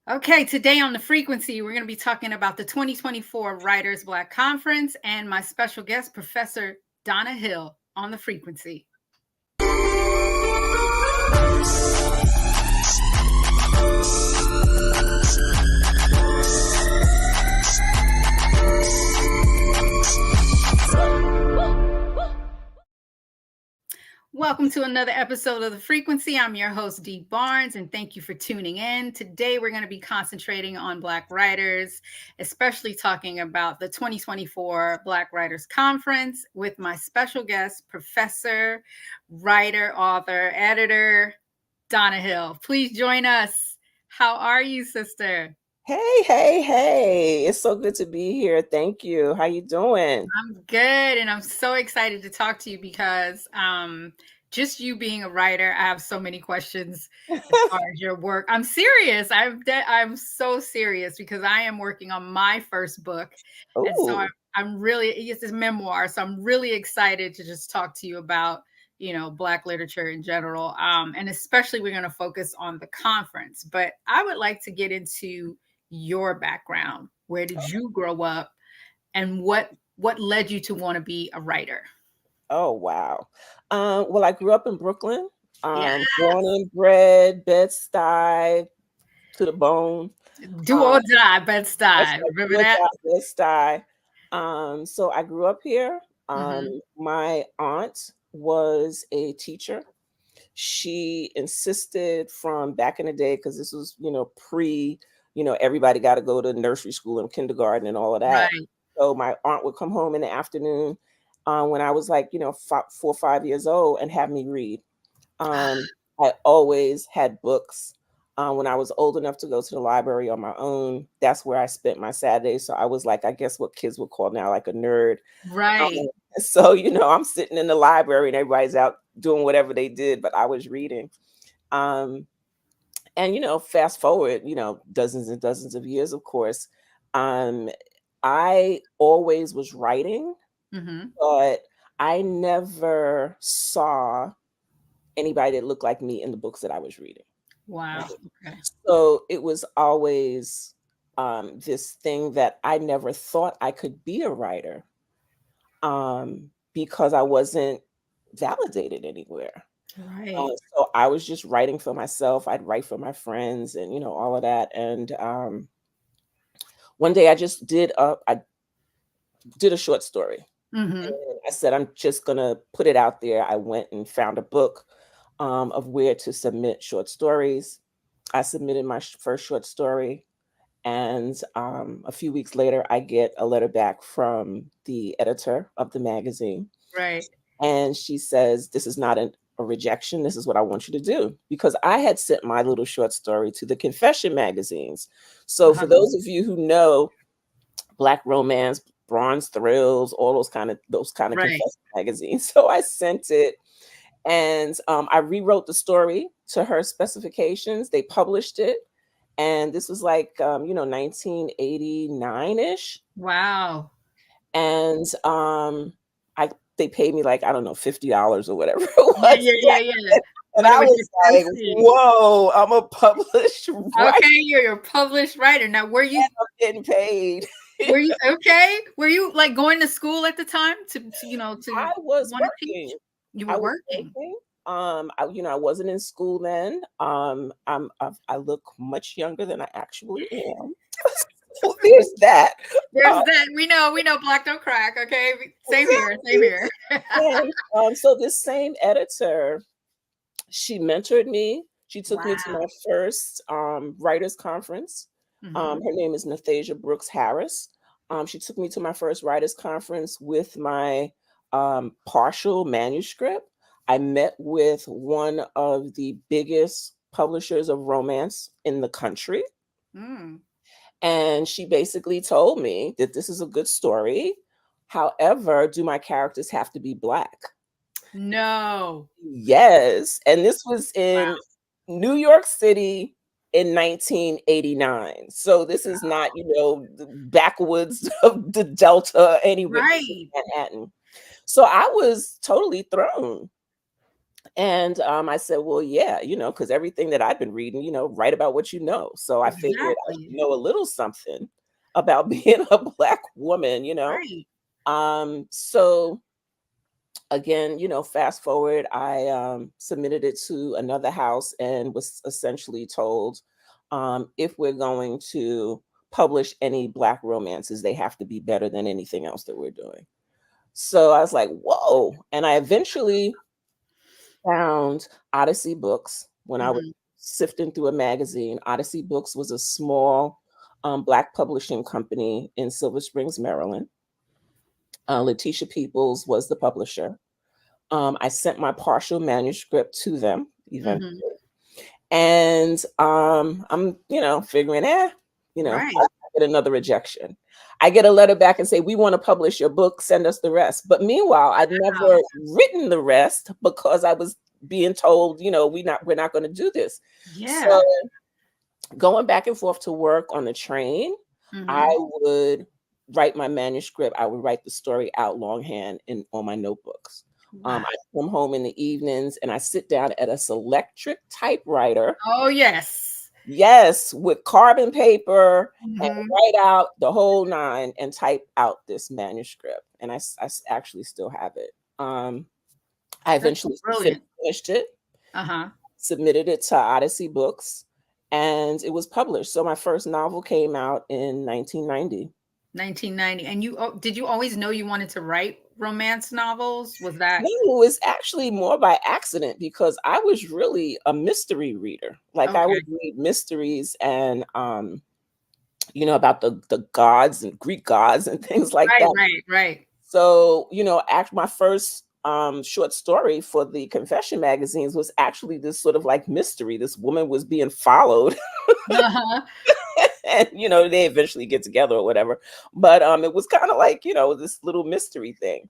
Okay, today on The Frequency, we're going to be talking about the 2024 Writers Black Conference and my special guest, Professor Donna Hill, on The Frequency. Welcome to another episode of The Frequency. I'm your host, Dee Barnes, and thank you for tuning in. Today, we're going to be concentrating on Black writers, especially talking about the 2024 Black Writers Conference with my special guest, Professor, writer, author, editor, Donna Hill. Please join us. How are you, sister? Hey. It's so good to be here. Thank you. How you doing? I'm good, and I'm so excited to talk to you because just you being a writer, I have so many questions as far as your work. I'm serious. I'm so serious because I am working on my first book. Ooh. And so I'm really, it's a memoir, so I'm really excited to just talk to you about, Black literature in general. And especially we're going to focus on the conference. But I would like to get into your background. Where did you grow up? And what led you to want to be a writer? Oh, wow. Well, I grew up in Brooklyn, Yes. born and bred, Bed-Stuy to the bone. Do or die, Bed-Stuy. Remember that? Bed-Stuy. So I grew up here. My aunt was a teacher. She insisted from back in the day, because this was, pre, everybody got to go to nursery school and kindergarten and all of that. Right. So my aunt would come home in the afternoon when I was like, 4 or 5 years old and have me read. I always had books. When I was old enough to go to the library on my own, that's where I spent my Saturdays. So I was like, I guess what kids would call now like a nerd. Right. So, I'm sitting in the library and everybody's out doing whatever they did, but I was reading. And, fast forward, dozens and dozens of years, of course, Um, I always was writing, Mhm. but I never saw anybody that looked like me in the books that I was reading. Right. Wow. Okay. So it was always this thing that I never thought I could be a writer, because I wasn't validated anywhere. Right. So I was just writing for myself. I'd write for my friends and, all of that. And one day I did a short story. Mhm. And I said, I'm just gonna put it out there. I went and found a book of where to submit short stories. I submitted my first short story, and a few weeks later, I get a letter back from the editor of the magazine, Right. and she says, "This is not a rejection. This is what I want you to do." Because I had sent my little short story to the confession magazines. So for Uh-huh. those of you who know Black romance, Bronze Thrills, all those kind of Right. confession magazines. So I sent it, and I rewrote the story to her specifications. They published it, and this was like 1989-ish. Wow. And I they paid me like, I don't know, $50 or whatever it Yeah, was. yeah, yeah, yeah. And But it I was was your like, proceeds. whoa, I'm a published writer Okay, you're a published writer. Now, and I'm getting paid. were you okay? Were you like going to school at the time to I was want to working. teach? You I were was working. working. I wasn't in school then. I look much younger than I actually am. So there's that. There's Um, that. We know black don't crack, okay? Same here, same exactly. here. And so this same editor, she mentored me. She took me to Wow. my first writers conference. Mhm. Her name is Nathasia Brooks Harris. She took me to my first writers conference with my partial manuscript. I met with one of the biggest publishers of romance in the country. Mm. And she basically told me that this is a good story. However, do my characters have to be Black? No. Yes, and this was in Wow. New York City in 1989. So this is not, the backwoods of the Delta anywhere. This is Right. Manhattan. So I was totally thrown. And I said, well, yeah, because everything that I've been reading, write about what you know. So I figured I should Exactly. know a little something about being a Black woman. Right. So again, fast forward, I submitted it to another house and was essentially told, if we're going to publish any Black romances, they have to be better than anything else that we're doing. So I was like, whoa. And I eventually found Odyssey Books when I was Mhm. sifting through a magazine. Odyssey Books was a small Black publishing company in Silver Springs, Maryland. Letitia Peoples was the publisher. I sent my partial manuscript to them eventually. Mhm. And I'm, figuring, Right. I get another rejection. I get a letter back and say, we want to publish your book, send us the rest. But meanwhile, I'd never Wow. written the rest because I was being told, we're not going to do this. So Yeah. going back and forth to work on the train, I Mhm. would write my manuscript. I would write the story out longhand in on my notebooks. Wow. I come home in the evenings and I sit down at a Selectric typewriter, Oh, yes. yes, with carbon paper, and Mhm. write out the whole nine and type out this manuscript. And actually still have it. I That's eventually brilliant. finished it, Uh-huh. submitted it to Odyssey Books, and it was published. So my first novel came out in 1990. 1990. And did you always know you wanted to write romance novels? Was that No, it was actually more by accident because I was really a mystery reader. Like I okay? would read mysteries and about the gods and Greek gods and things like Right, that. right, right. So, my first short story for the confession magazines was actually this sort of like mystery. This woman was being followed Uh-huh. and they eventually get together or whatever, but it was kind of like this little mystery thing.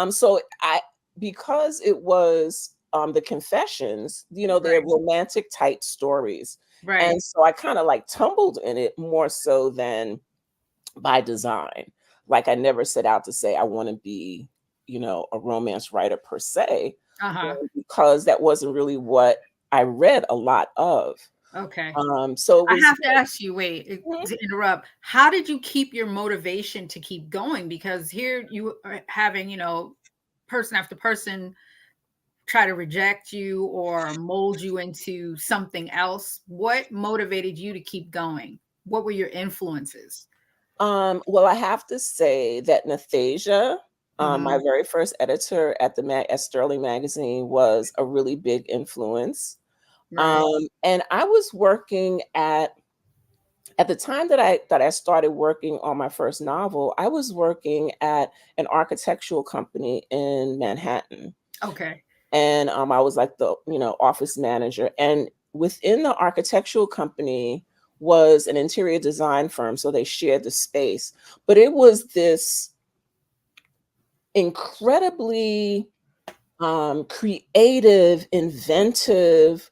So I because it was the confessions, they're Right, romantic type stories, right. and so I kind of like tumbled in it more so than by design. Like I never set out to say I want to be, a romance writer per se, Uh-huh. because that wasn't really what I read a lot of. Okay. So it I was. have to ask you, wait, to interrupt. How did you keep your motivation to keep going? Because here you are having, person after person try to reject you or mold you into something else. What motivated you to keep going? What were your influences? Well, I have to say that Nathasia, my Mhm. very first editor at Sterling Magazine, was a really big influence. Right. And I was working at the time that I started working on my first novel. I was working at an architectural company in Manhattan, Okay. and I was like the office manager. And within the architectural company was an interior design firm, so they shared the space. But it was this incredibly creative, inventive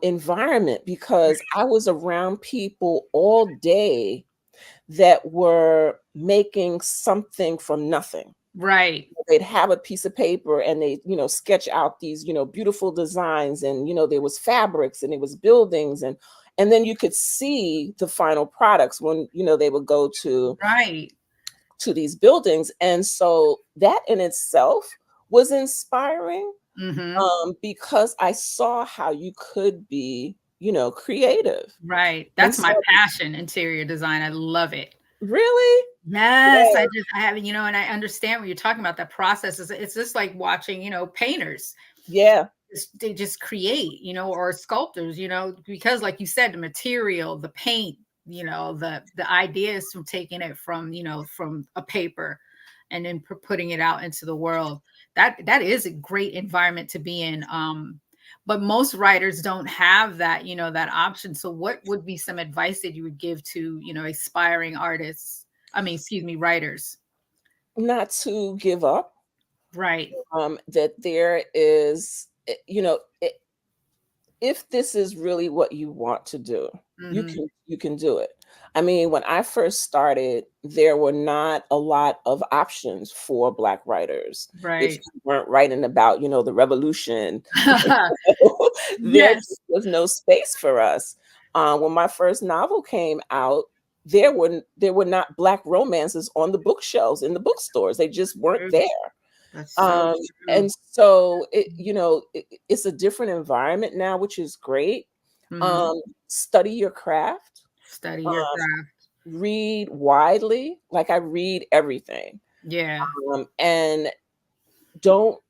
environment, because I was around people all day that were making something from nothing. Right. They'd have a piece of paper and they, sketch out these, beautiful designs, and, there was fabrics and it was buildings, and then you could see the final products when, they would go Right. to these buildings. And so that in itself was inspiring, Mhm. because I saw how you could be, creative. Right. And That's so, my passion, interior design. I love it. really? Yes, Yeah. I have, and I understand what you're talking about. That process it's just like watching, painters. Yeah. They just create, or sculptors, because like you said, the material, the paint, the ideas from taking it from, from a paper and then putting it out into the world. That is a great environment to be in. But most writers don't have that, that option. So what would be some advice that you would give to, aspiring artists? I mean, excuse me, writers. Not to give up. Right. That there is, if this is really what you want to do, Hmm. you can do it. I mean, when I first started, there were not a lot of options for Black writers. If Right. you weren't writing about, the revolution, there Yes. just was no space for us. When my first novel came out, there were not Black romances on the bookshelves in the bookstores. They just weren't True. there. That's so And true. so it's a different environment now, which is great. Mhm. Study your craft, Study your um, craft. read widely. Like I read everything, Yeah. and don't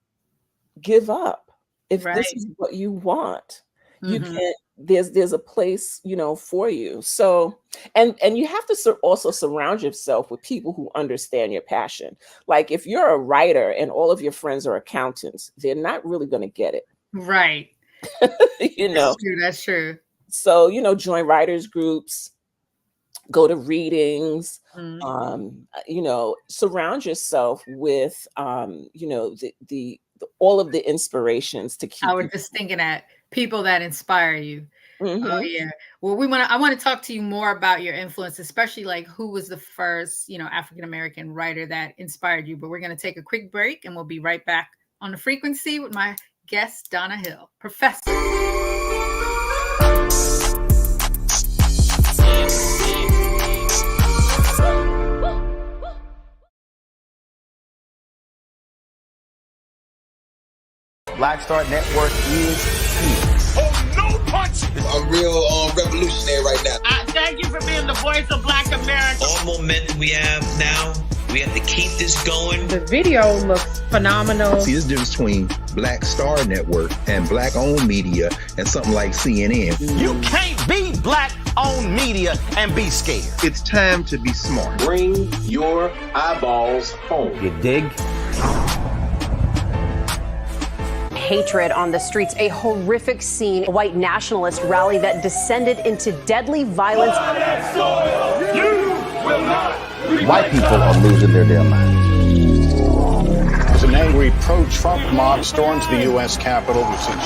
give up. If this Right. is what you want, you Mhm. can. There's a place, for you. So, and you have to also surround yourself with people who understand your passion. Like if you're a writer and all of your friends are accountants, they're not really going to get it. Right. you know. That's true. That's true. So, join writers groups, go to readings, Mhm. surround yourself with, all of the inspirations to I keep was you. just thinking that people that inspire you. Oh Mhm. yeah. Well, I want to talk to you more about your influence, especially like who was the first, African American writer that inspired you. But we're going to take a quick break and we'll be right back on the frequency with my guest, Donna Hill, professor. Black Star Network is here. Oh, no punch! I'm real revolutionary right now. Thank you for being the voice of Black America. All momentum we have now, we have to keep this going. The video looks phenomenal. See, there's a difference between Black Star Network and Black-owned media and something like CNN. You can't be Black-owned media and be scared. It's time to be smart. Bring your eyeballs home. You dig? Hatred on the streets, a horrific scene, a white nationalist rally that descended into deadly violence. You will not. White people are losing their damn minds. It's a angry pro-Trump mob storms the U.S. Capitol. We've seen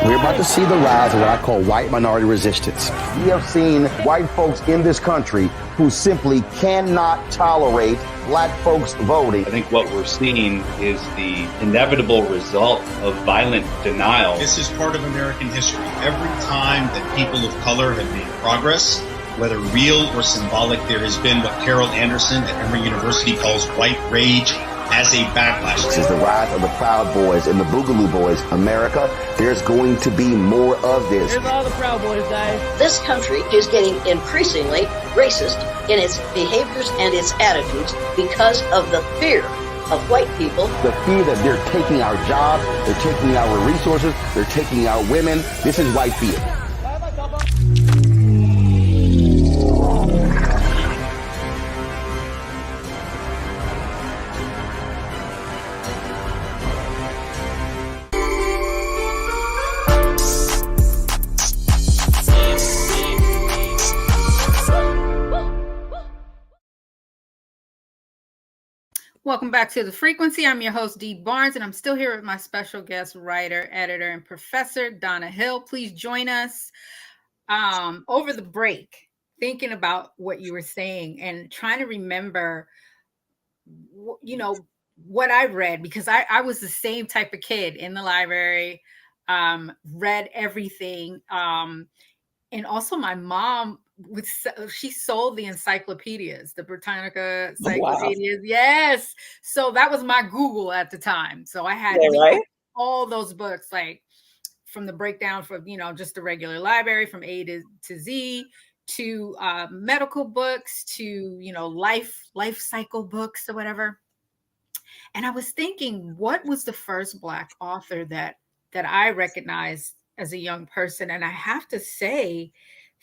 We're about to see the rise of what I call white minority resistance. We have seen white folks in this country who simply cannot tolerate black folks voting. I think what we're seeing is the inevitable result of violent denial. This is part of American history. Every time that people of color have made progress, whether real or symbolic, there has been what Carol Anderson at Emory University calls white rage as a backlash. This is the rise of the Proud Boys and the Boogaloo Boys. America, there's going to be more of this. Here's all the Proud Boys, guys. This country is getting increasingly racist in its behaviors and its attitudes because of the fear of white people. The fear that they're taking our jobs, they're taking our resources, they're taking our women. This is white fear. Welcome back to The Frequency. I'm your host, Dee Barnes, and I'm still here with my special guest, writer, editor, and professor, Donna Hill. Please join us. Over the break, thinking about what you were saying and trying to remember, you know, what I read, because I was the same type of kid in the library, read everything. And also my mom, she sold the encyclopedias, the Britannica encyclopedias. Wow. Yes. So that was my Google at the time. So I had all those books, like from the breakdown for, you know, just the regular library from A to Z, to medical books, to, you know, life cycle books or whatever. And I was thinking, what was the first Black author that I recognized as a young person? And I have to say,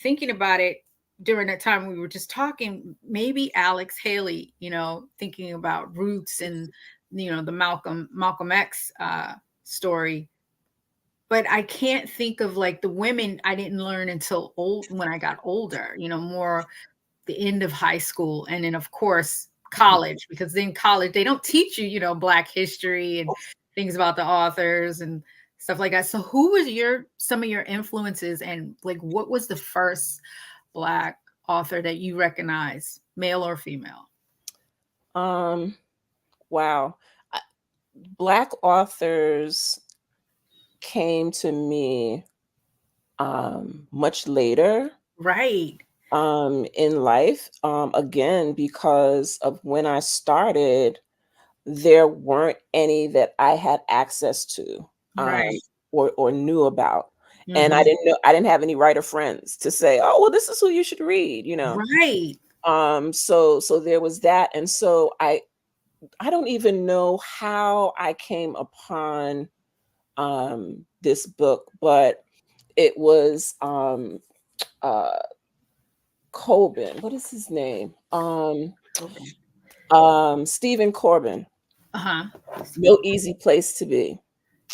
thinking about it during that time we were just talking, maybe Alex Haley, you know, thinking about roots and, you know, the Malcolm X story. But I can't think of like the women I didn't learn until when I got older, you know, more the end of high school. And then of course, college, because then college, they don't teach you, you know, Black history and things about the authors and stuff like that. So who was some of your influences, and like, what was the first Black author that you recognize, male or female? Wow. Black authors came to me much later. Right. In life, again, because of when I started, there weren't any that I had access to. Right. Or knew about. Mm-hmm. And I didn't have any writer friends to say, oh, well, this is who you should read, you know? Right. So there was that. And so I don't even know how I came upon this book, but it was Corbin. What is his name? Stephen Corbin. No Easy Place to Be.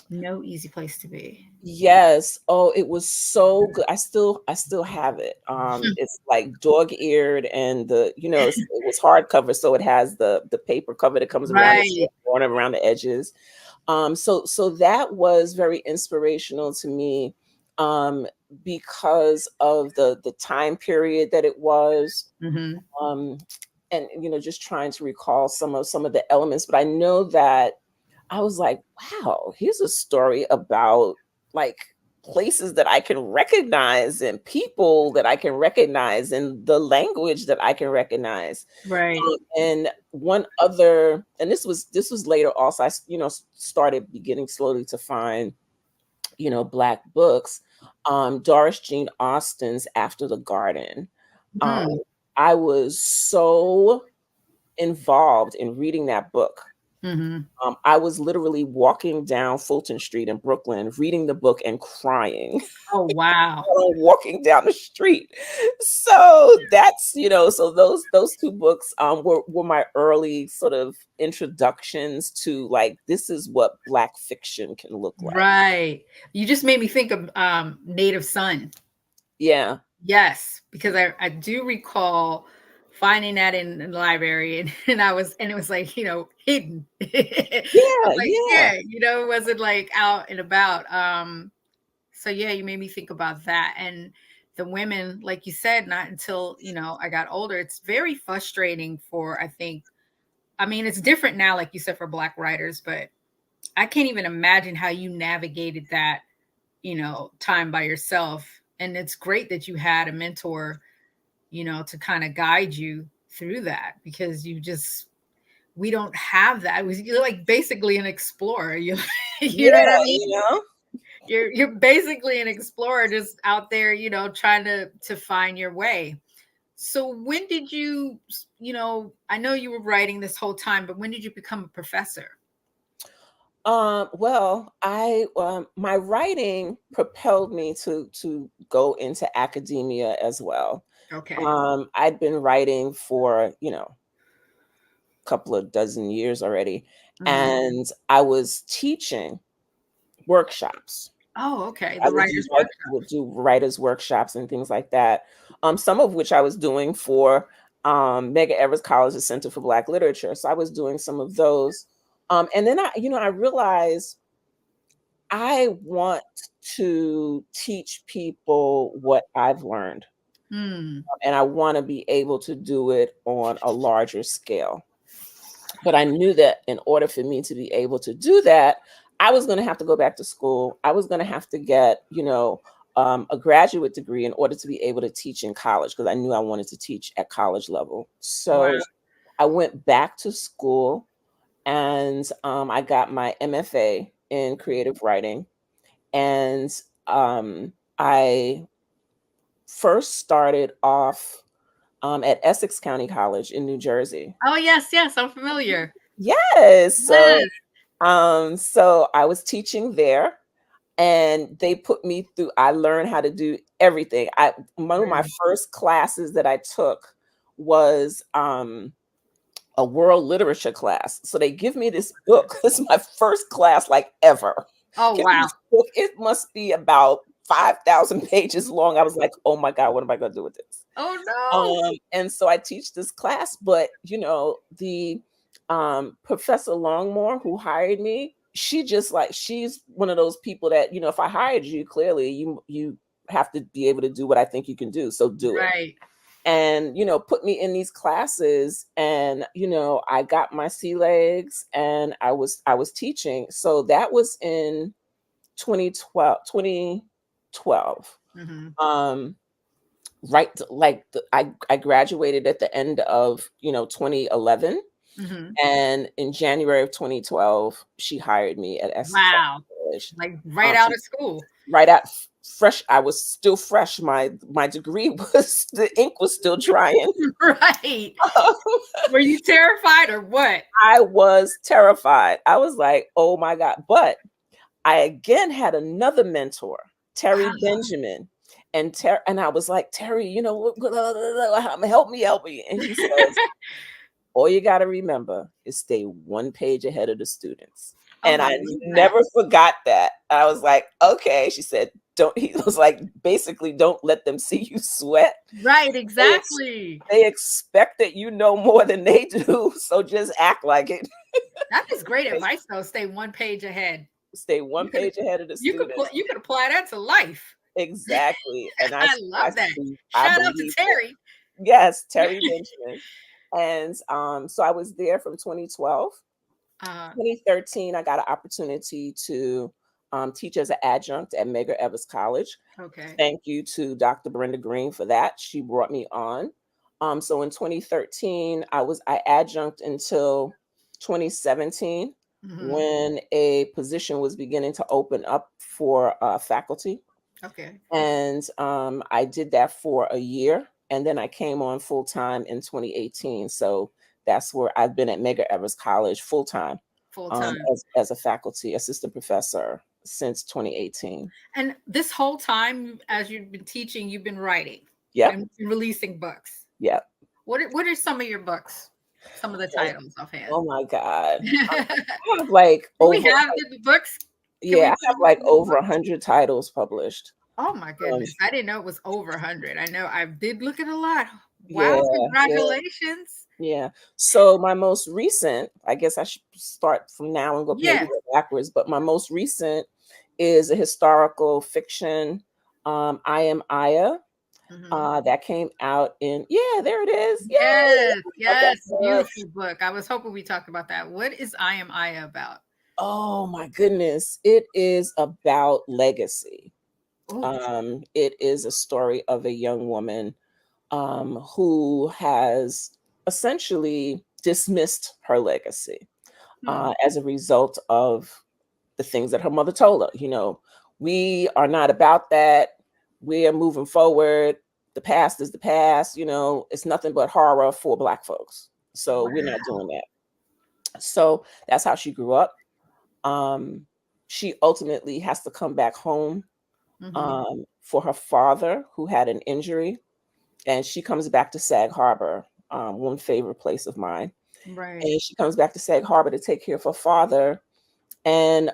No Easy Place to Be. Yes. Oh, it was so good. I still have it. It's like dog-eared, and it was hardcover, so it has the paper cover that comes around around the edges. So that was very inspirational to me, because of the time period that it was. Mm-hmm. And just trying to recall some of the elements, but I know that I was like, wow, here's a story about like places that I can recognize and people that I can recognize and the language that I can recognize. Right. And one other, and this was later also, I started beginning slowly to find, Black books. Doris Jean Austen's After the Garden. I was so involved in reading that book. Mm-hmm. I was literally walking down Fulton Street in Brooklyn, reading the book and crying. Oh, wow. Walking down the street. So that's, so those two books were my early sort of introductions to like, this is what Black fiction can look like. Right. You just made me think of Native Son. Yeah. Yes, because I do recall finding that in the library, and it was like, hidden. Yeah, Like, yeah. it wasn't like out and about. So yeah, you made me think about that. And the women, like you said, not until, I got older, it's very frustrating for, I mean, it's different now, like you said, for Black writers, but I can't even imagine how you navigated that, time by yourself. And it's great that you had a mentor, to kind of guide you through that, because we don't have that. You're like basically an explorer. You know what I mean? You're basically an explorer, just out there, trying to find your way. So when did you, I know you were writing this whole time, but when did you become a professor? Well, my writing propelled me to go into academia as well. Okay. I'd been writing for, a couple of dozen years already, and I was teaching workshops. Oh, okay. I The writers would do writers workshops and things like that. Some of which I was doing for Medgar Evers College's Center for Black Literature. So I was doing some of those. And then I realized I want to teach people what I've learned. And I want to be able to do it on a larger scale. But I knew that in order for me to be able to do that, I was going to have to go back to school. I was going to have to get, a graduate degree in order to be able to teach in college, because I knew I wanted to teach at college level. So I went back to school, and I got my MFA in creative writing. And I first started off at Essex County College in New Jersey. Oh, yes, I'm familiar. Yes. So I was teaching there, and they put me through, I learned how to do everything. One of my first classes that I took was a world literature class. So they give me this book. This is my first class like ever. Oh, wow. Book. It must be about 5,000 pages long. I was like, oh my God, what am I going to do with this? Oh no. And so I teach this class, but the Professor Longmore, who hired me, she's one of those people that, if I hired you, clearly you have to be able to do what I think you can do. So do it. Right. And, put me in these classes, and, I got my sea legs, and I was teaching. So that was in 2012. Right. Like I graduated at the end of, 2011. And in January of 2012, she hired me at Essex College. Like right out of school. Right out fresh. I was still fresh. My degree was, the ink was still drying. Right. Were you terrified or what? I was terrified. I was like, oh my God. But I again had another mentor, Terry Benjamin. And I was like, Terry, help me. And he says, all you got to remember is stay one page ahead of the students. And I never forgot that. I was like, okay. She said, he was like, basically, don't let them see you sweat. Right, exactly. They expect that you know more than they do. So just act like it. That is great advice, though. Stay one page ahead. Stay one page ahead of the students. You could apply that to life. Exactly. And I love that. Shout out to Terry. Yes, Terry Benjamin. And so I was there from 2012. 2013, I got an opportunity to teach as an adjunct at Medgar Evers College. Okay. Thank you to Dr. Brenda Green for that. She brought me on. So in 2013, I adjunct until 2017, when a position was beginning to open up for faculty. Okay. And I did that for a year, and then I came on full time in 2018. So that's where I've been at Medgar Evers College full time as a faculty assistant professor since 2018. And this whole time, as you've been teaching, you've been writing. Yeah. And releasing books. Yeah. What are some of your books? Some of the titles offhand. Oh my God. I have like we have the books. I have like over 100 titles published. Oh my goodness. I didn't know it was over 100. I know I did look at a lot. Wow, Yeah, congratulations. yeah. So my most recent, I guess I should start from now and go maybe Yes. go backwards, but my most recent is a historical fiction, I Am Aya. That came out in, yeah, there it is. Yay! Yes, Love that yes, book. beautiful book. I was hoping we talked about that. What is I Am Aya about? Oh my goodness. It is about legacy. Oh. It is a story of a young woman who has essentially dismissed her legacy as a result of the things that her mother told her. You know, we are not about that. We are moving forward. The past is the past. You know, it's nothing but horror for Black folks. So we're not doing that. So that's how she grew up. She ultimately has to come back home for her father, who had an injury, and she comes back to Sag Harbor, one favorite place of mine. Right. And she comes back to Sag Harbor to take care of her father. And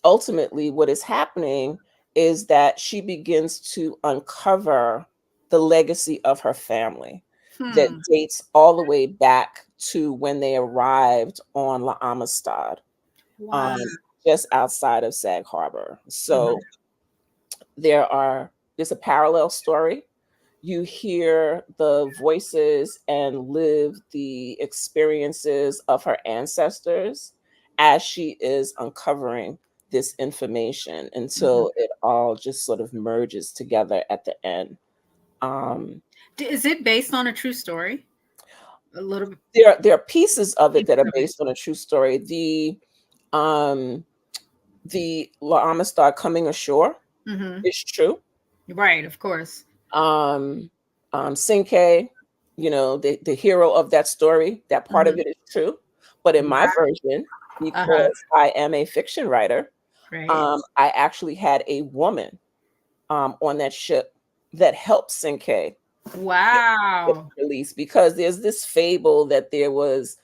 ultimately, what is happening is that she begins to uncover the legacy of her family that dates all the way back to when they arrived on La Amistad, Wow. just outside of Sag Harbor. So there's a parallel story. You hear the voices and live the experiences of her ancestors as she is uncovering this information until it all just sort of merges together at the end. Is it based on a true story? A little bit. There are pieces of it that are based on a true story. The La Amistad coming ashore is true. Right, of course. Cinque, you know, the hero of that story, that part of it is true. But in my version, because I am a fiction writer, Right. I actually had a woman on that ship that helped Cinque Wow. release, because there's this fable that there was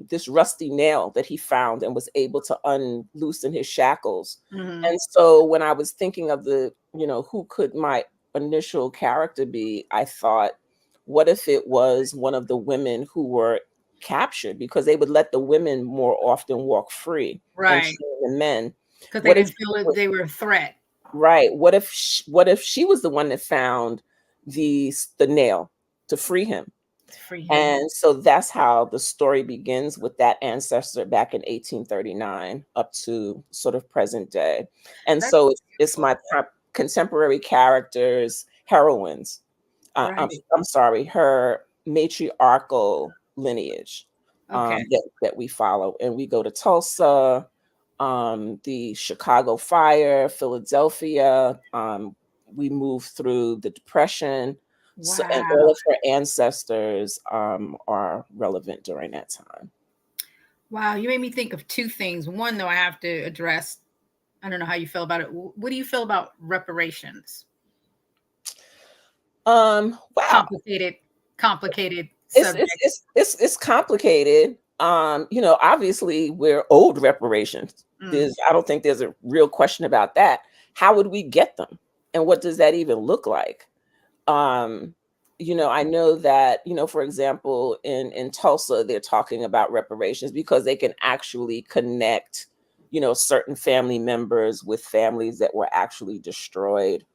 this rusty nail that he found and was able to unloosen his shackles. And so when I was thinking of who could my initial character be, I thought, what if it was one of the women who were captured, because they would let the women more often walk free and Right. train the men. Because they didn't feel that they were a threat. Right. What if she was the one that found the nail to free him? And so that's how the story begins, with that ancestor back in 1839 up to sort of present day. And so it's my contemporary characters, heroines. I'm sorry, her matriarchal lineage that we follow. And we go to Tulsa, the Chicago fire, Philadelphia. We move through the Depression. So, and all of her ancestors are relevant during that time. Wow, you made me think of two things. One, though, I have to address. I don't know how you feel about it. What do you feel about reparations? Wow, complicated subject. It's complicated. Obviously we're owed reparations. I don't think there's a real question about that. How would we get them, and what does that even look like? I know that, for example, in Tulsa, they're talking about reparations because they can actually connect, certain family members with families that were actually destroyed,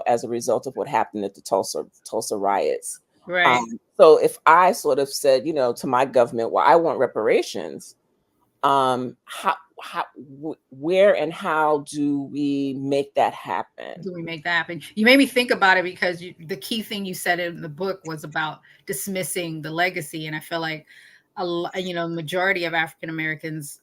as a result of what happened at the Tulsa riots. Right. So if I sort of said, to my government, well, I want reparations, where and how do we make that happen? You made me think about it, because the key thing you said in the book was about dismissing the legacy. And I feel like, the majority of African Americans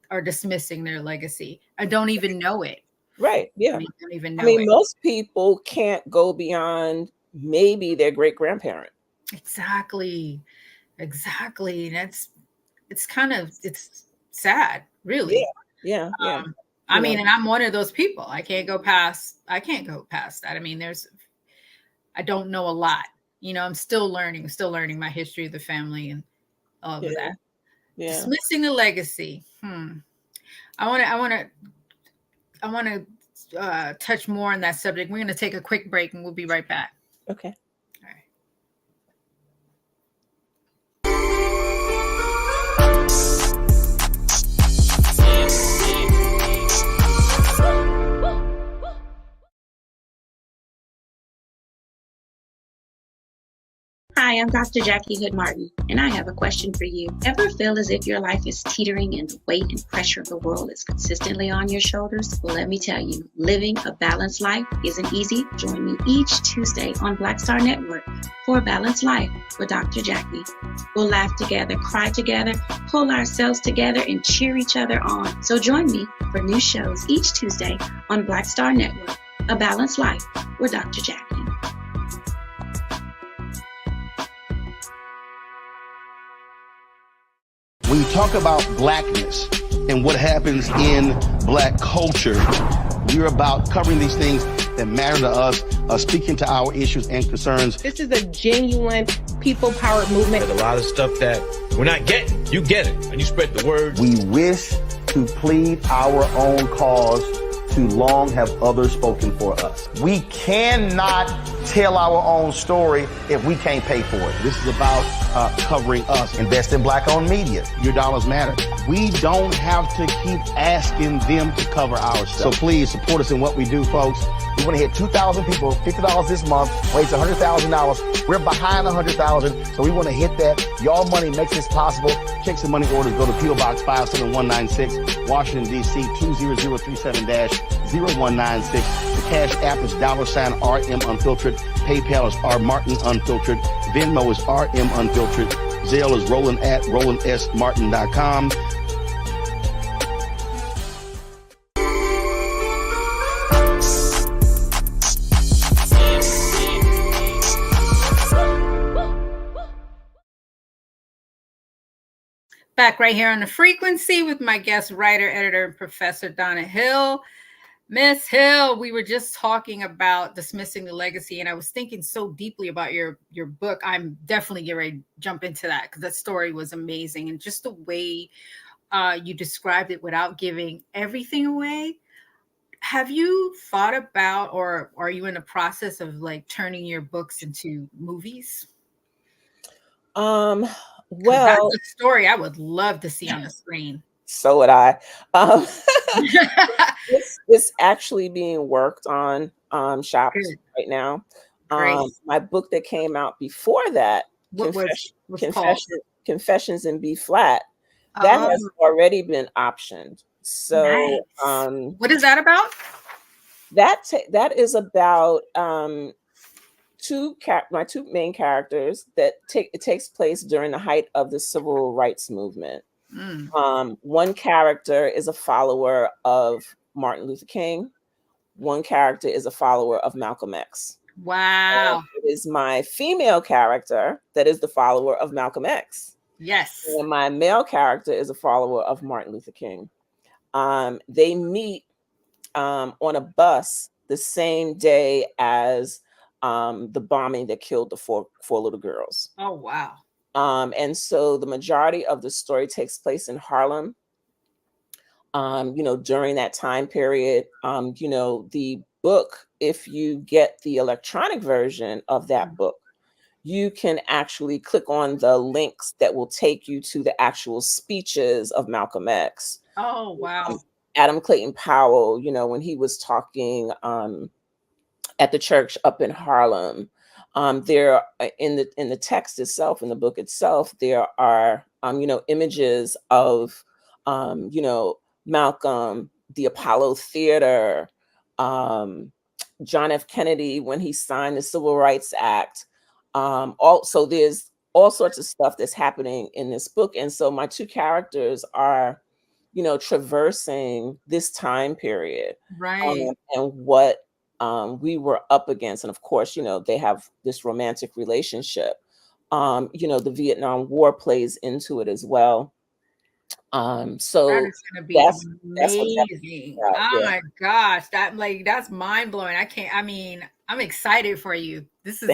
are dismissing their legacy. I don't even know it. Right. Yeah. Don't even know it. Most people can't go beyond maybe their great grandparent. Exactly. It's sad, really. Yeah. And I'm one of those people. I can't go past that. I don't know a lot. I'm still learning my history of the family and all of that. Yeah. Dismissing the legacy. I want to touch more on that subject. We're going to take a quick break and we'll be right back. Okay. All right. Hi, I'm Dr. Jackie Hood Martin, and I have a question for you. Ever feel as if your life is teetering and the weight and pressure of the world is consistently on your shoulders? Well, let me tell you, living a balanced life isn't easy. Join me each Tuesday on Black Star Network for A Balanced Life with Dr. Jackie. We'll laugh together, cry together, pull ourselves together, and cheer each other on. So join me for new shows each Tuesday on Black Star Network, A Balanced Life with Dr. Jackie. When you talk about blackness and what happens in black culture, we're about covering these things that matter to us, speaking to our issues and concerns. This is a genuine people-powered movement. There's a lot of stuff that we're not getting. You get it, and you spread the word. We wish to plead our own cause. Too long have others spoken for us. We cannot tell our own story if we can't pay for it. This is about covering us. Invest in black-owned media. Your dollars matter. We don't have to keep asking them to cover our stuff. So please support us in what we do, folks. We want to hit 2,000 people, $50 this month, raise $100,000. We're behind 100,000, so we want to hit that. Y'all money makes this possible. Checks and money orders go to P.O. Box 57196, Washington, D.C. 20037-0196. The Cash App is $RM Unfiltered. PayPal is R Martin Unfiltered. Venmo is RM Unfiltered. Zelle is roland@rolandsmartin.com. Back right here on The Frequency with my guest writer, editor, and professor Donna Hill. Miss Hill, we were just talking about dismissing the legacy, and I was thinking so deeply about your book. I'm definitely getting ready to jump into that because that story was amazing, and just the way you described it without giving everything away. Have you thought about, or are you in the process of like turning your books into movies? Well, that's a story I would love to see on the screen. So would I. It's actually being worked on shops right now. My book that came out before that, Confessions in B Flat, that has already been optioned. So, nice. What is that about? That is about my two main characters that it takes place during the height of the civil rights movement. One character is a follower of Martin Luther King. One character is a follower of Malcolm X. Wow. It is my female character that is the follower of Malcolm X. Yes. And my male character is a follower of Martin Luther King. They meet on a bus the same day as the bombing that killed the four little girls. Oh, wow. And so the majority of the story takes place in Harlem. During that time period, the book, if you get the electronic version of that book, you can actually click on the links that will take you to the actual speeches of Malcolm X. Oh, wow. Adam Clayton Powell, when he was talking at the church up in Harlem. There in the text itself, in the book itself, there are images of Malcolm, the Apollo Theater, John F. Kennedy when he signed the Civil Rights Act. Also, there's all sorts of stuff that's happening in this book, and so my two characters are, traversing this time period, right? And what we were up against. And of course, they have this romantic relationship. The Vietnam War plays into it as well. So that is going to be amazing. My gosh, that's mind blowing. I'm excited for you. This is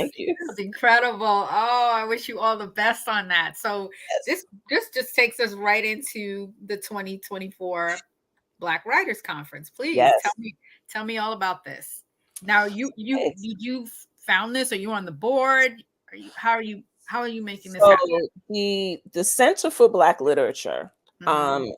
incredible. Oh, I wish you all the best on that. So this just takes us right into the 2024 Black Writers Conference. Please tell me all about this. Now, did you found this? Are you on the board? How are you making this happen? The Center for Black Literature,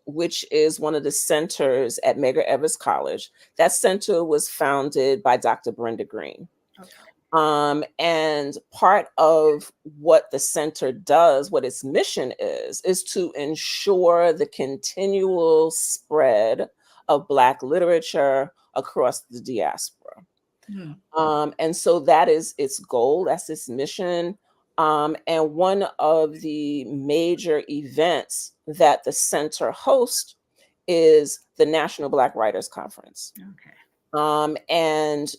which is one of the centers at Medgar Evers College, that center was founded by Dr. Brenda Green. Okay. And part of what the center does, what its mission is to ensure the continual spread of Black literature across the diaspora. And so that is its goal, that's its mission. And one of the major events that the center hosts is the National Black Writers Conference. Okay. And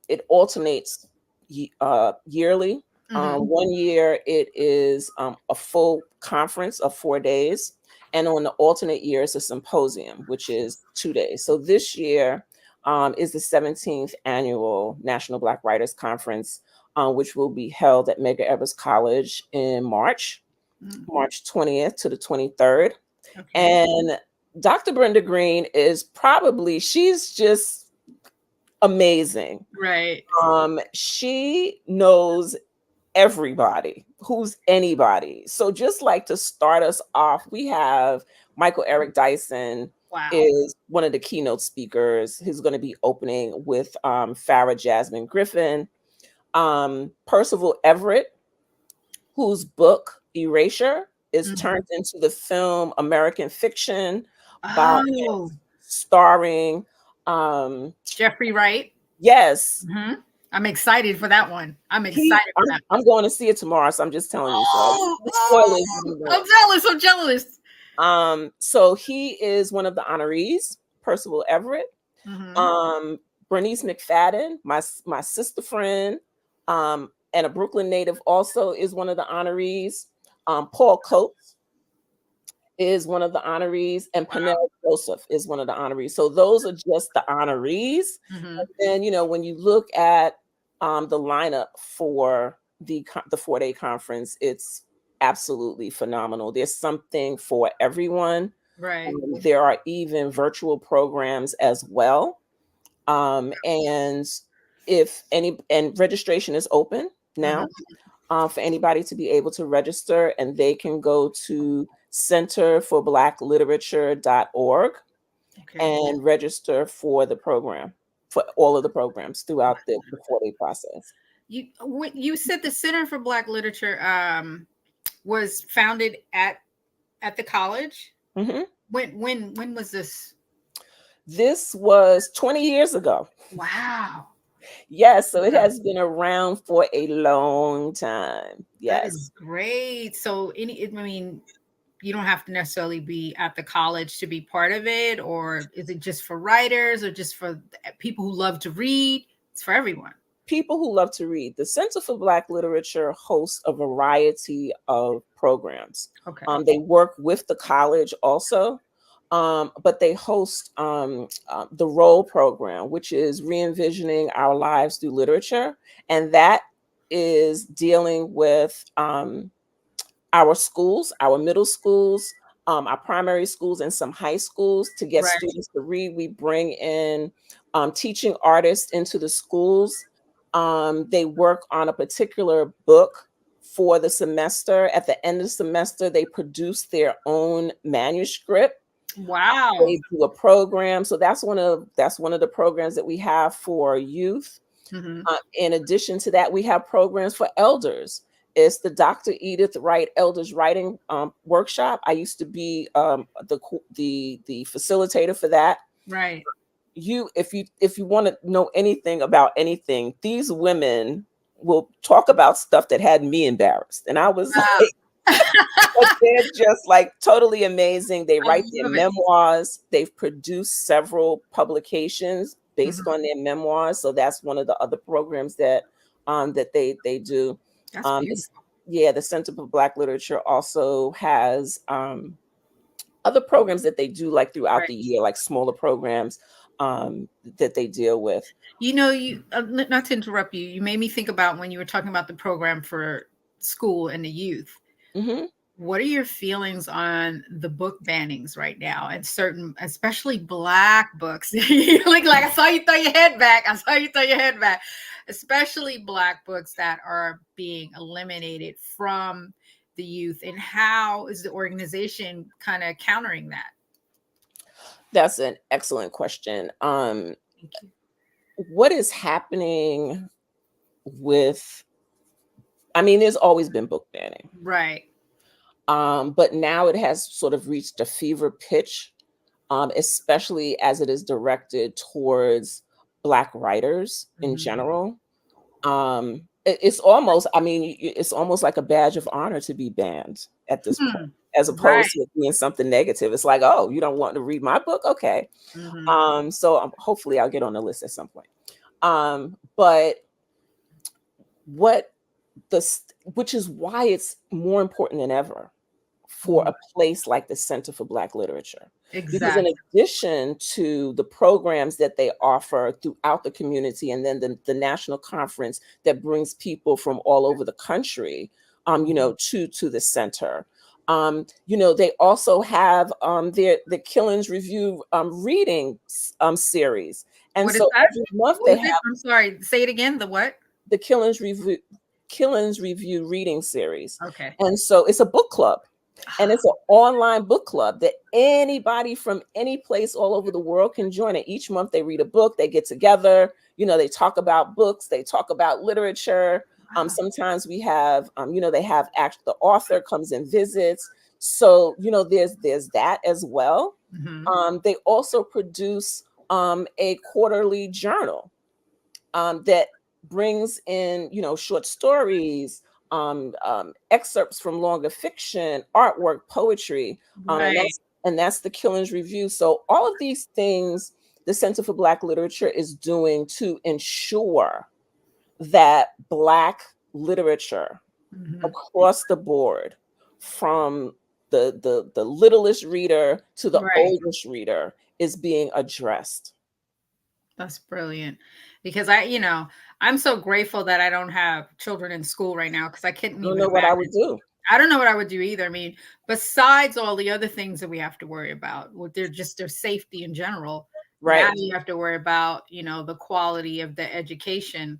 it alternates yearly. 1 year it is a full conference of 4 days, and on the alternate year it's a symposium, which is 2 days. So this year is the 17th annual National Black Writers Conference, which will be held at Medgar Evers College in March 20th to the 23rd. Okay. And Dr. Brenda Green is she's just amazing. Right. She knows everybody who's anybody. So just like to start us off, we have Michael Eric Dyson. Wow. Is one of the keynote speakers. He's going to be opening with Farrah Jasmine Griffin. Percival Everett, whose book Erasure is turned into the film American Fiction, starring Jeffrey Wright. Yes. I'm excited for that one. I'm going to see it tomorrow, so I'm just telling you. I'm jealous. So he is one of the honorees, Percival Everett. Bernice McFadden, my sister friend, and a Brooklyn native, also is one of the honorees. Paul Coates is one of the honorees, and Pernell Joseph is one of the honorees. So those are just the honorees. And then, when you look at the lineup for the 4-day conference, it's absolutely phenomenal. There's something for everyone. Right. There are even virtual programs as well. And registration is open now for anybody to be able to register, and they can go to centerforblackLiterature.org and register for the program, for all of the programs throughout the 4-day process. You said the Center for Black Literature was founded at the college. When was this? This was 20 years ago. Wow. Yes, so it has been around for a long time. Yes. That is great. So you don't have to necessarily be at the college to be part of it, or is it just for writers, or just for people who love to read? It's for everyone. People who love to read. The Center for Black Literature hosts a variety of programs. Okay. They work with the college also, but they host the Roll program, which is re-envisioning our lives through literature, and that is dealing with our schools, our middle schools, our primary schools, and some high schools to get students to read. We bring in teaching artists into the schools. They work on a particular book for the semester. At the end of the semester, they produce their own manuscript. Wow. They do a program. So that's one of the programs that we have for youth. In addition to that, we have programs for elders. It's the Dr. Edith Wright Elders Writing Workshop. I used to be the facilitator for that. Right. If you want to know anything about anything, these women will talk about stuff that had me embarrassed, and I was like, but they're just like totally amazing. They write their memoirs. They've produced several publications based on their memoirs. So that's one of the other programs that they do. The Center for Black Literature also has other programs that they do like throughout the year, like smaller programs that they deal with. Not to interrupt you, you made me think about when you were talking about the program for school and the youth. What are your feelings on the book bannings right now, and certain, especially Black books? like I saw you throw your head back. Especially Black books that are being eliminated from the youth, and how is the organization kind of countering that? That's an excellent question. What is happening with, I mean, there's always been book banning. Right. But now it has sort of reached a fever pitch, especially as it is directed towards Black writers in general. It's almost, I mean, it's almost like a badge of honor to be banned at this point, as opposed to it being something negative. It's like, oh, you don't want to read my book? Okay. So hopefully I'll get on the list at some point. But which is why it's more important than ever for a place like the Center for Black Literature. Because in addition to the programs that they offer throughout the community, and then the national conference that brings people from all over the country, you know, to the center, you know, they also have the Killings Review reading series. And What is so that? every month What they is it? have I'm sorry. Say it again. The what? the Killings Review reading series. Okay. And so it's a book club. And it's an online book club that anybody from any place all over the world can join it. Each month they read a book, they get together, you know, they talk about books, they talk about literature. Sometimes we have, you know, they have the author comes and visits. So, you know, there's that as well. They also produce a quarterly journal that brings in, you know, short stories, excerpts from longer fiction, artwork, poetry, and that's the Killings Review. So all of these things the Center for Black Literature is doing to ensure that Black literature across the board, from the littlest reader to the oldest reader, is being addressed. That's brilliant. Because you know, I'm so grateful that I don't have children in school right now, because I couldn't even know what I would do. I don't know what I would do either. I mean, besides all the other things that we have to worry about, with their safety in general. Now you have to worry about, you know, the quality of the education,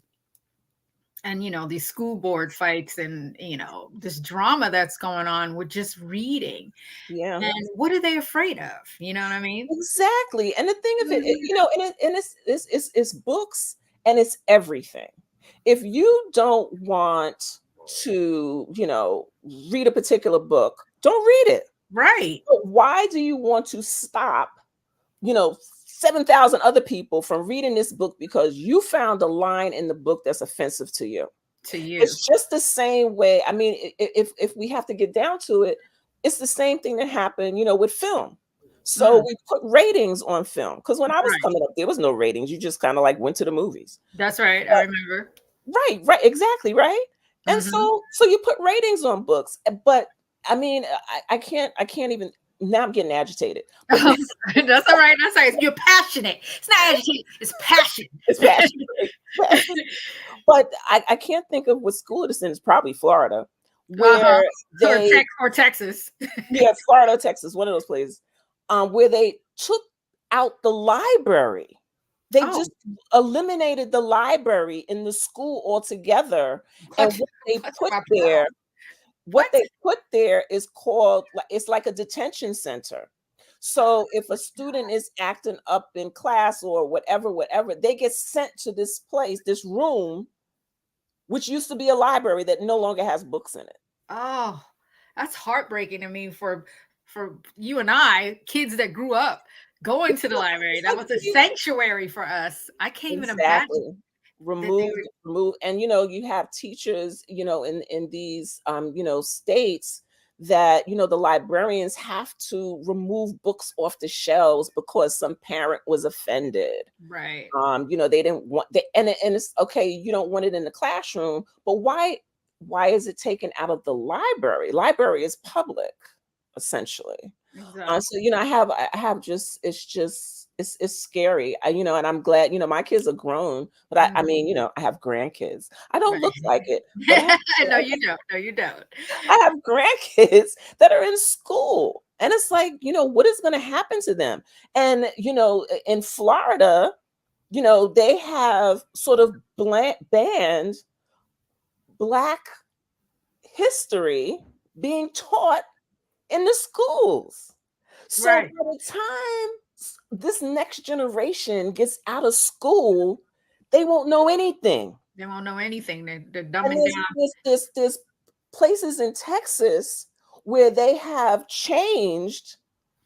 and, you know, these school board fights, and, you know, this drama that's going on with just reading. Yeah. And what are they afraid of? You know what I mean? Exactly. And the thing of it, you know, and it's books, and it's everything. If you don't want to, you know, read a particular book, don't read it. Right. But why do you want to stop, you know, 7,000 other people from reading this book because you found a line in the book that's offensive to you? It's just the same way. I mean, if we have to get down to it, it's the same thing that happened, you know, with film. So we put ratings on film, because when I was coming up, there was no ratings. You just kind of like went to the movies. That's right. I remember. Right, exactly, right. And so you put ratings on books, but I mean, I can't even. Now I'm getting agitated. That's all right. That's all right. You're passionate. It's not agitated. It's passion. It's passion. But I can't think of what school it's in. It's probably Florida, where or Texas. Yeah, Florida, Texas, one of those places, where they took out the library. They just eliminated the library in the school altogether. And what they put there is called, it's like a detention center. So if a student is acting up in class or whatever, they get sent to this place, this room, which used to be a library that no longer has books in it. Oh, that's heartbreaking. I mean, for you and I, kids that grew up going to the library, that was a sanctuary for us. I can't even imagine. Remove, and you know, you have teachers, you know, in these you know, states that, you know, the librarians have to remove books off the shelves because some parent was offended. Right. You know, they didn't want and it's okay, you don't want it in the classroom, but why is it taken out of the library? Library is public, essentially. Exactly. So, you know, I have just, it's scary. You know, and I'm glad, you know, my kids are grown, but I mean, you know, I have grandkids. I don't look like it. But No, you don't. No, you don't. I have grandkids that are in school, and it's like, you know, what is going to happen to them? And, you know, in Florida, you know, they have sort of banned Black history being taught in the schools. So by the time this next generation gets out of school, they won't know anything. They won't know anything. They're And dumbing down. there's places in Texas where they have changed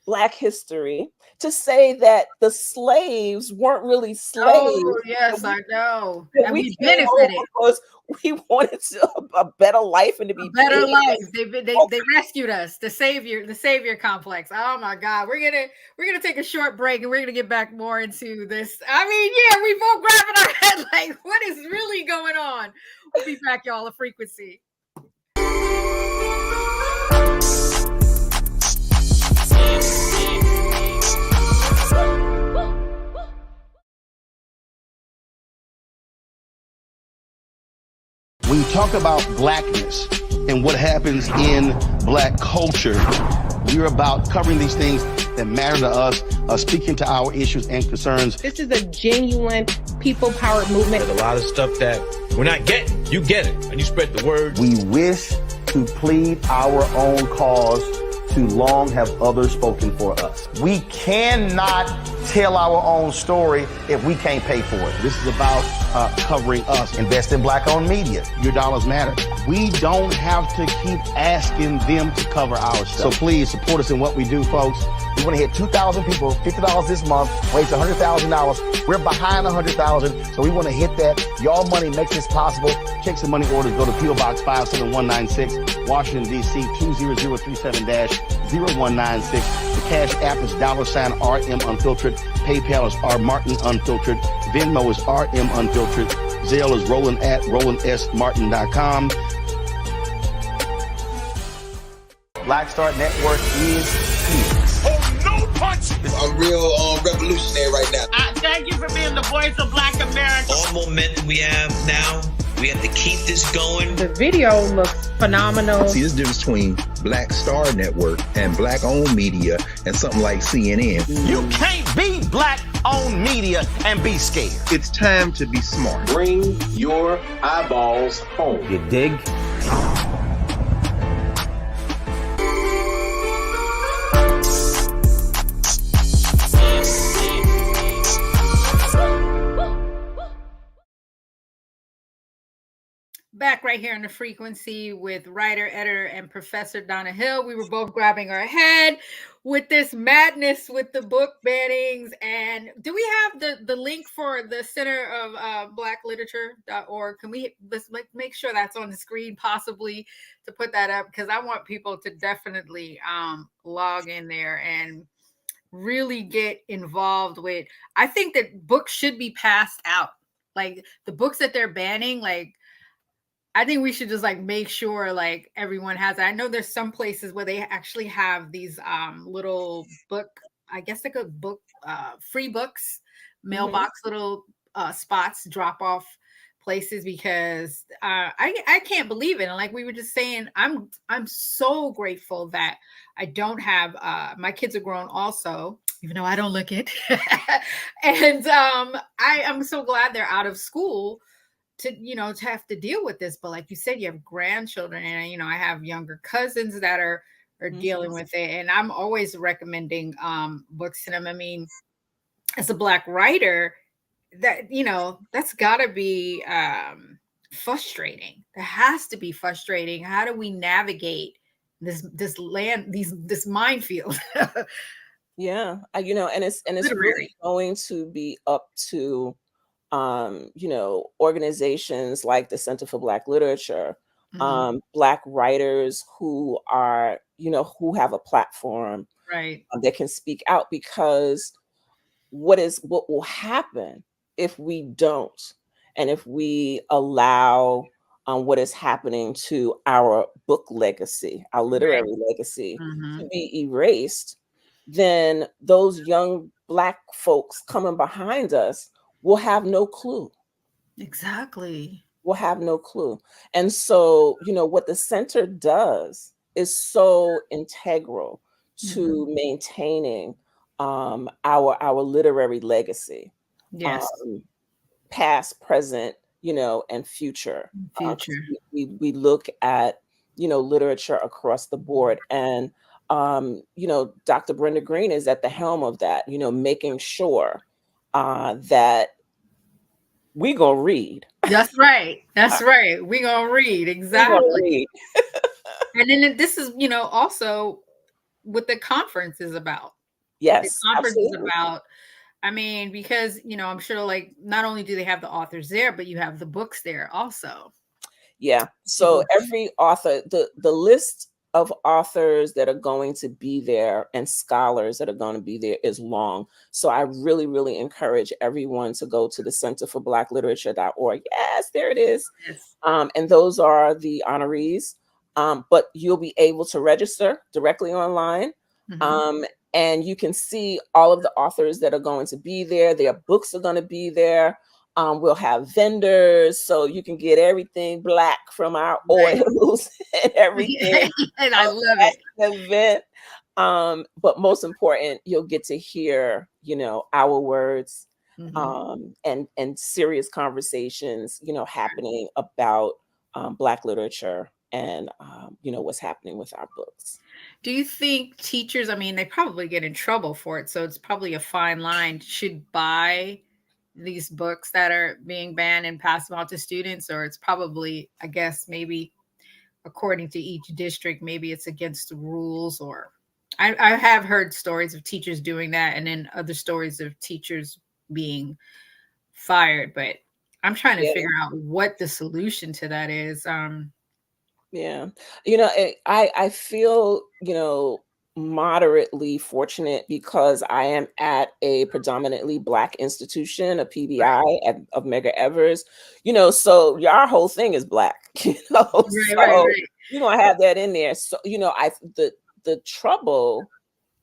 Black history to say that the slaves weren't really slaves. Oh, yes, I know. That And we we came over benefited. because we wanted a better life and to be A better paid. life. They rescued us. The savior complex. Oh my God. We're gonna take a short break and we're gonna get back more into this. I mean, yeah, we both grabbing our head like, what is really going on? We'll be back, y'all. The frequency. When you talk about blackness and what happens in Black culture, we're about covering these things that matter to us, speaking to our issues and concerns. This is a genuine people-powered movement. There's a lot of stuff that we're not getting. You get it, and you spread the word. We wish to plead our own cause. Too long have others spoken for us. We cannot tell our own story if we can't pay for it. This is about covering us. Invest in Black-owned media. Your dollars matter. We don't have to keep asking them to cover our stuff. So please support us in what we do, folks. We want to hit 2,000 people, $50 this month, raise $100,000. We're behind 100,000, so we want to hit that. Y'all money makes this possible. Check some money orders. Go to P.O. Box 57196, Washington, D.C. 20037-0196. The Cash App is $RM Unfiltered. PayPal is R Martin Unfiltered. Venmo is RM Unfiltered. Zelle is Roland@RolandSMartin.com. Black Star Network is here. Oh, no punch! I'm real revolutionary right now. Thank you for being the voice of Black America. All momentum we have now, we have to keep this going. The video looks phenomenal. See, there's a difference between Black Star Network and Black-owned media and something like CNN. You can't be Black-owned media and be scared. It's time to be smart. Bring your eyeballs home. You dig? Back right here on the frequency with writer, editor, and Professor Donna Hill. We were both grabbing our head with this madness with the book bannings. And do we have the link for the Center of BlackLiterature.org? Can we let's make sure that's on the screen, possibly, to put that up? Because I want people to definitely log in there and really get involved with. I think that books should be passed out. Like the books that they're banning, like, I think we should just like make sure like everyone has it. I know there's some places where they actually have these little book, I guess like a book, free books, mailbox little spots, drop off places, because I can't believe it. And like we were just saying, I'm so grateful that I don't have my kids are grown also, even though I don't look it. And I'm so glad they're out of school to have to deal with this. But like you said, you have grandchildren, and I have younger cousins that are dealing with it, and I'm always recommending books to them. I mean, as a Black writer, that that's got to be frustrating. That has to be frustrating. How do we navigate this minefield? Yeah, and it's really going to be up to organizations like the Center for Black Literature, Black writers who are, who have a platform, right, that can speak out, because what will happen if we don't, and if we allow what is happening to our book legacy, our literary legacy, to be erased, then those young Black folks coming behind us will have no clue. Exactly. Will have no clue. And so, what the center does is so integral to maintaining our literary legacy. Yes. Past, present, and future. Future. We look at, literature across the board. And, Dr. Brenda Green is at the helm of that, making sure that we gonna read. That's right. That's right. We're gonna read. Exactly. We're gonna read. And then this is, also what the conference is about. The Yes, conference is absolutely. about, I mean, because, I'm sure like not only do they have the authors there, but you have the books there also. Yeah. So every author, the list of authors that are going to be there and scholars that are going to be there is long. So I really, really encourage everyone to go to the Center for Black Literature.org. Yes, there it is. Yes. And those are the honorees. But you'll be able to register directly online. And you can see all of the authors that are going to be there. Their books are going to be there. We'll have vendors, so you can get everything Black from our oils and everything. And I love it. Event. But most important, you'll get to hear, our words, and serious conversations, happening about Black literature and what's happening with our books. Do you think teachers, I mean, they probably get in trouble for it, so it's probably a fine line, should buy these books that are being banned and passed out to students, or it's probably, I guess, maybe according to each district, maybe it's against the rules, or I have heard stories of teachers doing that, and then other stories of teachers being fired, but I'm trying to figure out what the solution to that is. Yeah. I feel, moderately fortunate because I am at a predominantly Black institution, a PBI of Medgar Evers, so our whole thing is Black, so you're gonna have that in there. So, the trouble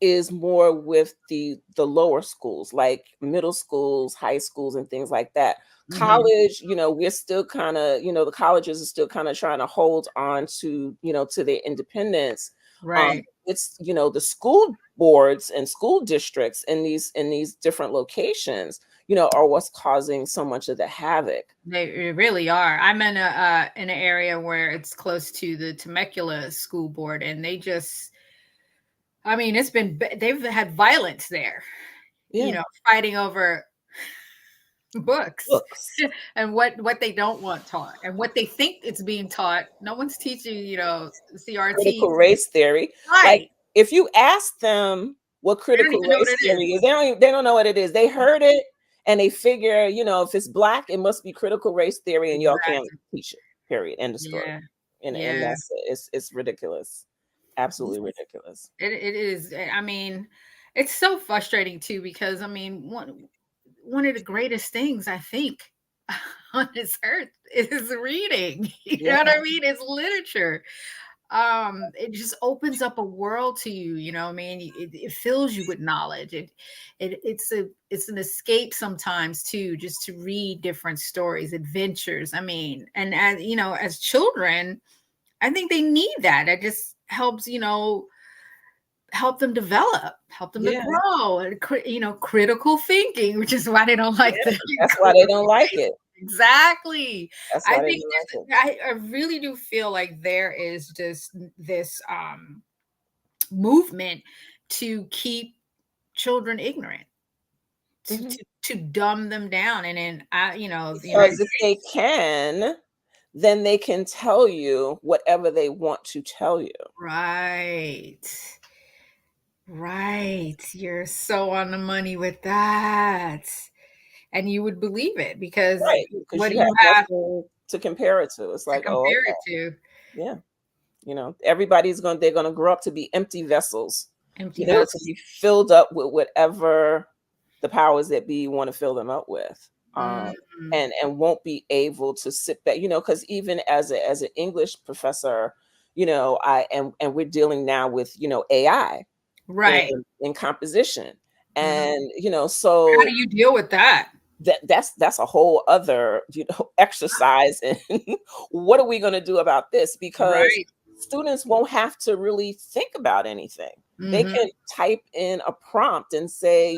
is more with the lower schools, like middle schools, high schools, and things like that. College, we're still kind of, the colleges are still kind of trying to hold on to, to their independence. Right. It's, the school boards and school districts in these different locations, are what's causing so much of the havoc. They really are. I'm in an area where it's close to the Temecula school board, and they just, I mean, they've had violence there, fighting over books and what they don't want taught and what they think it's being taught. No one's teaching, CRT. Critical race theory. Right. Like, if you ask them what critical race theory is, they don't know what it is. They heard it and they figure, if it's Black, it must be critical race theory, and y'all can't teach it. Period. End of story. And that's it's ridiculous. Absolutely ridiculous. It is. I mean, it's so frustrating too, because I mean, one of the greatest things I think on this earth is reading. You know what I mean? It's literature. It just opens up a world to you. I mean, it fills you with knowledge. It's an escape sometimes too, just to read different stories, adventures. I mean, and as children, I think they need that. It just helps, help them develop, help them to grow, and critical thinking, which is why they don't like that's why they don't like it. Exactly. That's why I think I really do feel like there is just this movement to keep children ignorant, to dumb them down, and then because if they can, then they can tell you whatever they want to tell you. Right. You're so on the money with that. And you would believe it because what do you have to compare it to? It's like, compare it to. Yeah. Everybody's they're going to grow up to be empty vessels, to be filled up with whatever the powers that be want to fill them up with. And won't be able to sit back, because even as an English professor, and we're dealing now with, AI in composition. And, so how do you deal with that? That's a whole other, exercise. And what are we going to do about this? Because students won't have to really think about anything. They can type in a prompt and say,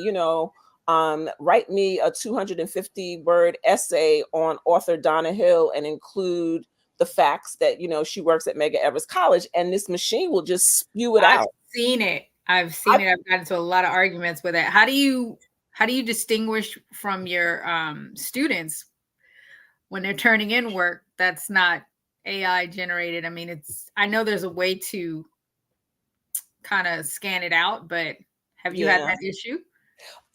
write me a 250-word essay on author Donna Hill and include the facts that, she works at Medgar Evers College, and this machine will just spew it out. I've seen it. I've gotten into a lot of arguments with it. How do you distinguish from your students when they're turning in work that's not AI generated. I mean, I know there's a way to kind of scan it out, but have you had that issue?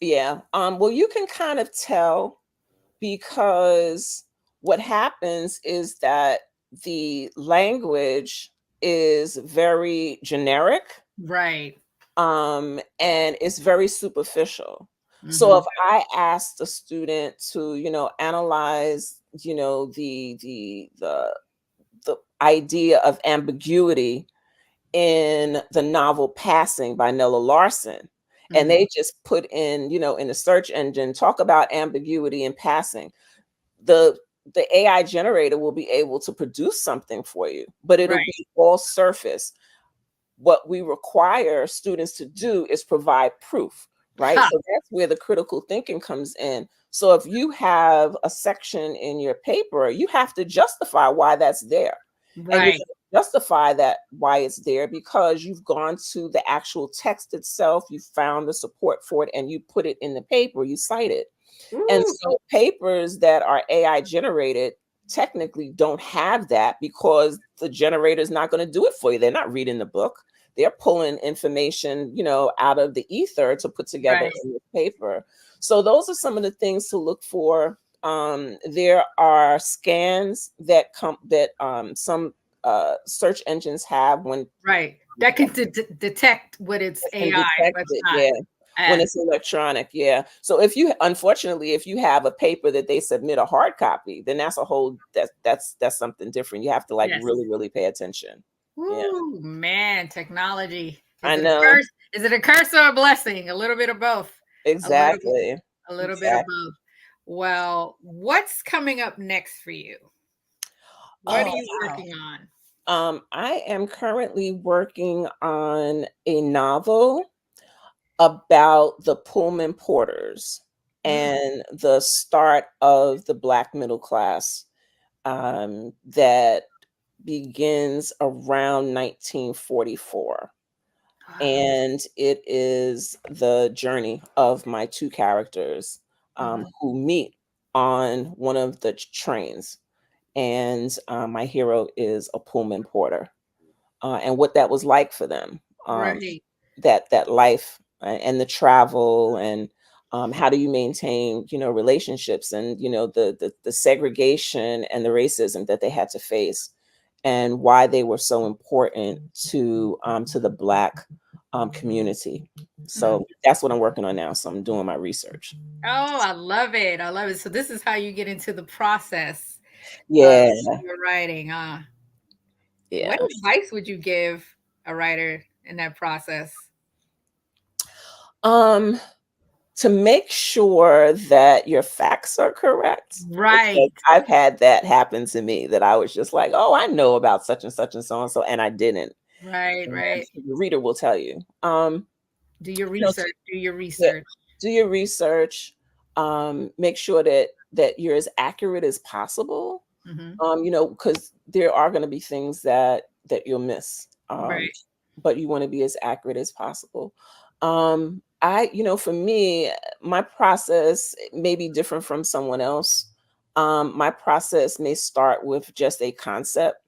Yeah. Well, you can kind of tell because what happens is that the language is very generic. Right. And it's very superficial. So if Mhm. I asked a student to, analyze, the idea of ambiguity in the novel Passing by Nella Larson, and Mhm. they just put in, in the search engine, talk about ambiguity in passing, the AI generator will be able to produce something for you, but it'll Right. be all surface. What we require students to do is provide proof, right? Ha. So that's where the critical thinking comes in. So if you have a section in your paper, you have to justify why that's there. And you Right. can justify that why it's there because you've gone to the actual text itself, you found the support for it, and you put it in the paper, you cite it. And Ooh. so papers that are AI generated technically don't have that because the generator is not going to do it for you. They're not reading the book. They're pulling information, out of the ether to put together Right. in the paper. So those are some of the things to look for. There are scans that come that some search engines have when Right. That can detect what it's can AI, detect what's it, not. yeah. When it's electronic, yeah. So unfortunately, if you have a paper that they submit a hard copy, then that's something different. You have to Yes. really, really pay attention. Yeah. Ooh, man, technology. I Is it a know. curse? Is it a curse or a blessing? A little bit of both. Exactly. A little bit of both. Well, what's coming up next for you? What are Oh, you wow. working on? I am currently working on a novel about the Pullman Porters and the start of the Black middle class that begins around 1944. And it is the journey of my two characters who meet on one of the trains. And my hero is a Pullman porter, and what that was like for them. Right. That life and the travel and how do you maintain relationships and the segregation and the racism that they had to face and why they were so important to the Black community. So that's what I'm working on now. So I'm doing my research. Oh, I love it. I love it. So this is how you get into the process of Yeah. your writing. What Yeah. advice would you give a writer in that process? To make sure that your facts are correct. Right. Because I've had that happen to me that I was just like, "Oh, I know about such and such and so and so," and I didn't. Right, right. The reader will tell you. Do your You know, research. Do your yeah, research. do your research. Make sure that you're as accurate as possible. Mhm. Because there are going to be things that you'll miss. Right. But you want to be as accurate as possible. For me, my process may be different from someone else. My process may start with just a concept.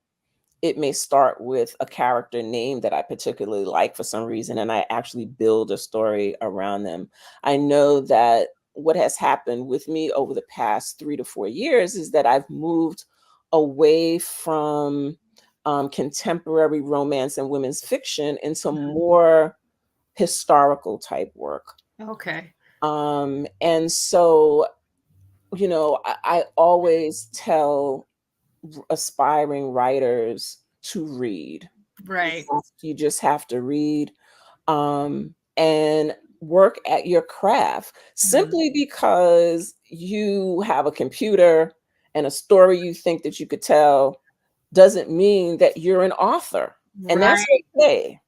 It may start with a character name that I particularly like for some reason, and I actually build a story around them. I know that what has happened with me over the past 3 to 4 years is that I've moved away from contemporary romance and women's fiction into more historical type work. Okay. And so, I always tell aspiring writers to read. Right. You just have to read and work at your craft simply because you have a computer and a story you think that you could tell doesn't mean that you're an author. And that's Right. okay,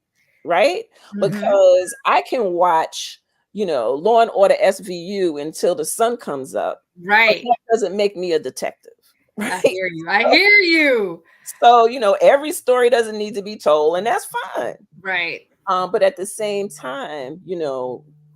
right? Because I can watch, Law and Order SVU until the sun comes up, but Right. that doesn't make me a detective. I Right? hear you. I hear you. So, every story doesn't need to be told, and that's fine. Right. But at the same time,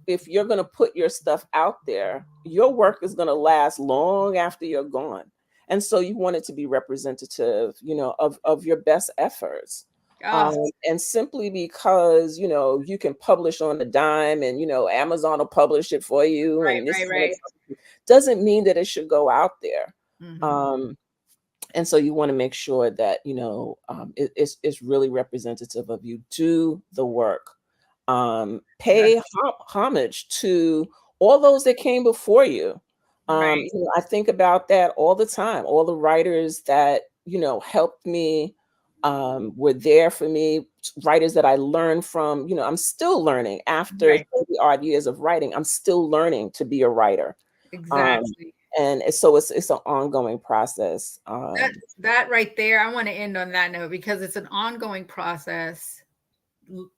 if you're going to put your stuff out there, your work is going to last long after you're gone. And so you want it to be representative, you know, of your best efforts. Oh, And simply because, you know, you can publish on a dime and, you know, Amazon will publish it for you right, and this right, is what right. doesn't mean that it should go out there. Mhm. And so you want to make sure that, you know, it's really representative of you. Do the work. Pay homage to all those that came before you. Right. You know, I think about that all the time. All the writers that, you know, helped me, were there for me, writers that I learned from. You know, I'm still learning after Right. 30 odd years of writing. I'm still learning to be a writer. Um, Exactly. and so it's an ongoing process. That right there, I want to end on that note because it's an ongoing process.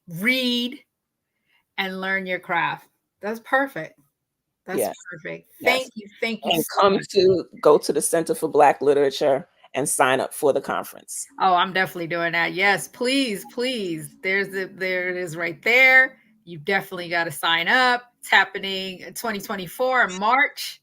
Read and learn your craft. That's perfect. That's Yes, perfect. yes. Thank you And so much. go to the Center for Black Literature and sign up for the conference. Oh, I'm definitely doing that. Yes, please, please. There it is right there. You've definitely got to sign up. It's happening in 2024 in March,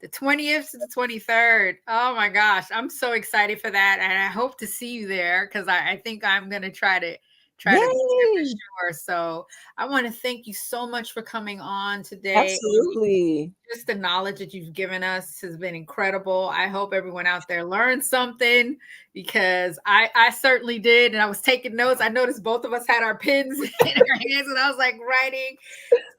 the 20th to the 23rd. Oh my gosh, I'm so excited for that, and I hope to see you there because I think I'm gonna try to be there for Yay! sure. So I want to thank you so much for coming on today. Absolutely. Just the knowledge that you've given us has been incredible. I hope everyone out there learned something because I certainly did. And I was taking notes. I noticed both of us had our pens in our hands and I was like writing.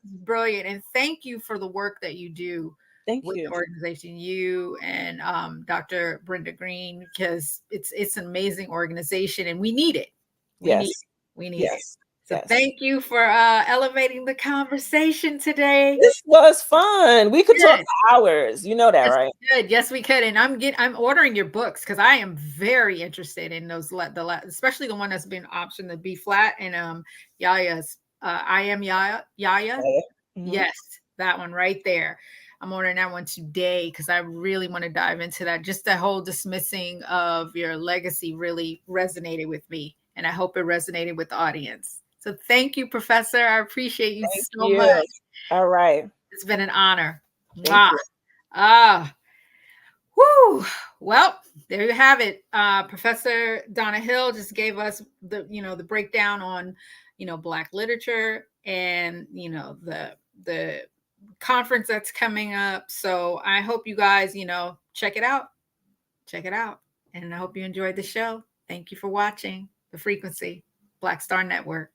Brilliant. And thank you for the work that you do Thank with you. the organization, you and Dr. Brenda Green, because it's an amazing organization and we need it. We need Yes. it. We need it. Yes. So Yes. thank you for elevating the conversation today. This was fun. We could talk for hours. You know that, Yes, right? we could. Yes, we could. And I'm ordering your books because I am very interested in those especially the one that's been optioned the B flat and Yaya's I am Yaya. Mm-hmm. Yes, that one right there. I'm ordering that one today because I really want to dive into that. Just the whole dismissing of your legacy really resonated with me. And I hope it resonated with the audience. So thank you, Professor. I appreciate you Thank so you. much. All right. It's been an honor. Thank Mwah. you. Whew. Well, there you have it. Professor Donna Hill just gave us the breakdown on, Black literature and, the conference that's coming up. So I hope you guys, check it out. Check it out. And I hope you enjoyed the show. Thank you for watching The Frequency, Black Star Network.